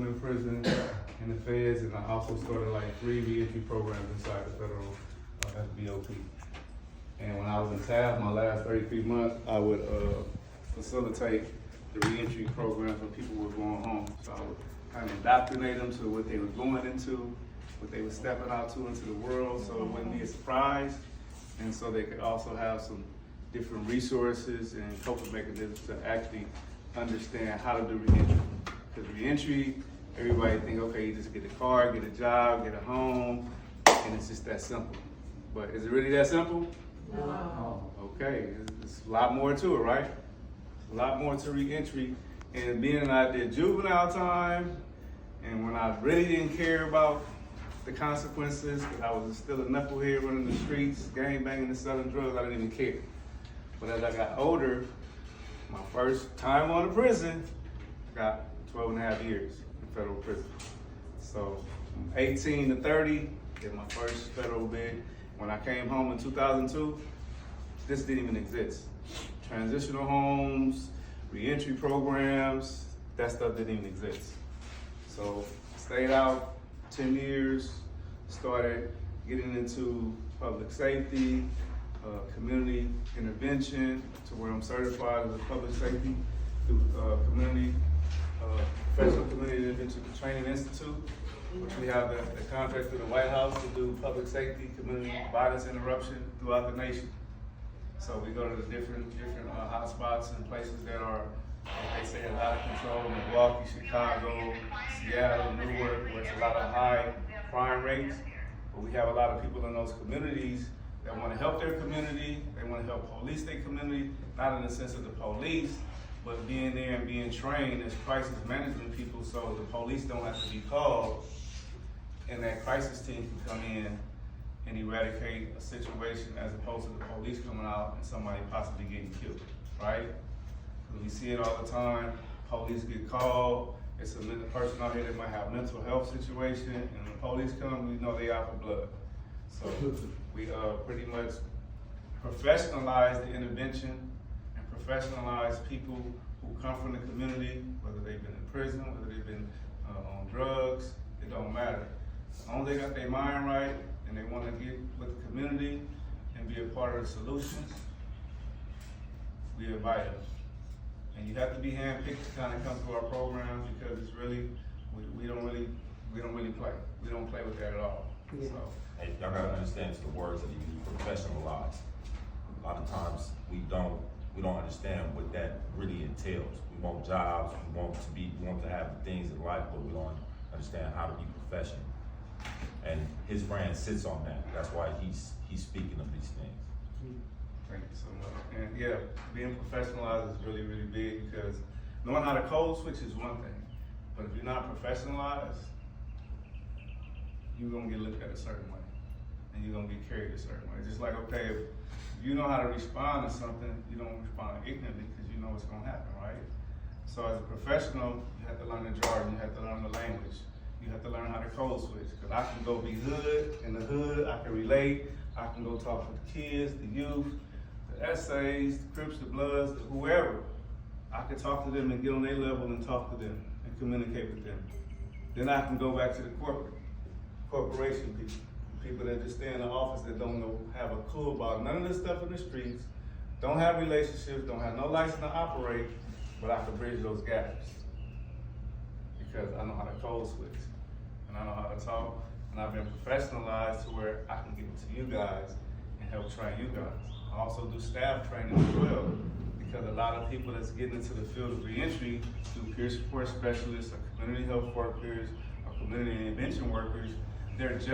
in prison in the feds, and I also started like 3 reentry programs inside the federal FBOP. And when I was in TAF, my last 33 months, I would facilitate the reentry programs when people were going home. So I would kind of indoctrinate them to what they were going into, what they were stepping out to into the world, so it wouldn't be a surprise. And so they could also have some different resources and coping mechanisms to actually understand how to do reentry. Because reentry, everybody think, okay, you just get a car, get a job, get a home, and it's just that simple. But is it really that simple? No. Okay, it's a lot more to it, right? A lot more to reentry. And being that I did juvenile time, and when I really didn't care about the consequences, because I was still a knucklehead running the streets, gang banging and selling drugs, I didn't even care. But as I got older, my first time on the prison, I got 12 and a half years in federal prison. So from 18 to 30, did my first federal bid. When I came home in 2002, this didn't even exist. Transitional homes, reentry programs, that stuff didn't even exist. So I stayed out 10 years, started getting into public safety, community intervention, to where I'm certified as a public safety through Professional Community Intervention Training Institute, which we have the contract through the White House to do public safety, community violence interruption throughout the nation. So we go to the different hotspots and places that are, like they say, out of control: Milwaukee, Chicago, Seattle, Newark, where it's a lot of high crime rates. But we have a lot of people in those communities that want to help their community. They want to help police their community, not in the sense of the police, but being there and being trained as crisis management people, so the police don't have to be called, and that crisis team can come in and eradicate a situation as opposed to the police coming out and somebody possibly getting killed, right? Because we see it all the time. Police get called. It's a person out here that might have a mental health situation, and when the police come, we know they out for blood. So we pretty much professionalize the intervention and professionalize people who come from the community, whether they've been in prison, whether they've been on drugs, it don't matter. As long as they got their mind right and they want to get with the community and be a part of the solutions, we invite them. And you have to be handpicked to kind of come through our program, because it's really, we don't really play. We don't play with that at all. Yeah. So. Hey, y'all gotta understand the words that you use, professionalize. A lot of times we don't understand what that really entails. We want jobs, we want to have things in life, but we don't understand how to be professional. And his brand sits on that. That's why he's speaking of these things. Thank you so much. And yeah, being professionalized is really, really big, because knowing how to code switch is one thing, but if you're not professionalized, you're gonna get looked at a certain way, and you're gonna get carried a certain way. Just like, okay, if you know how to respond to something, you don't respond ignorantly, because you know what's gonna happen, right? So as a professional, you have to learn the jargon, you have to learn the language, you have to learn how to code switch, because I can go be hood, in the hood, I can relate, I can go talk to the kids, the youth, the essays, the Crips, the Bloods, the whoever. I can talk to them and get on their level and talk to them and communicate with them. Then I can go back to the corporation people that just stay in the office that don't have a clue about none of this stuff in the streets, don't have relationships, don't have no license to operate, but I can bridge those gaps because I know how to code switch, and I know how to talk, and I've been professionalized to where I can give it to you guys and help train you guys. I also do staff training as well, because a lot of people that's getting into the field of reentry through peer support specialists or community health workers or community intervention workers, they're just